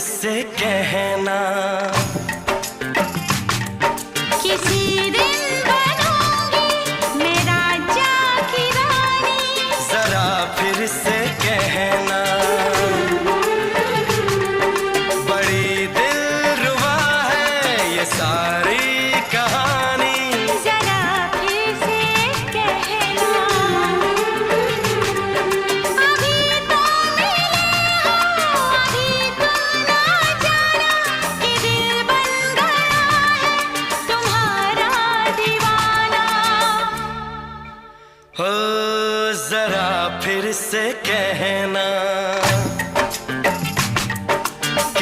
से कहना, किसी दिन बनूंगी मैं राजा की रानी। जरा फिर से कहना, बड़ी दिलरुबा है ये सारी कहानी। जरा फिर से कहना, अभी तो मिले हो, अभी तो ना जाना कि दिल बन गया है तुम्हारा दीवाना। हो जरा फिर से कहना।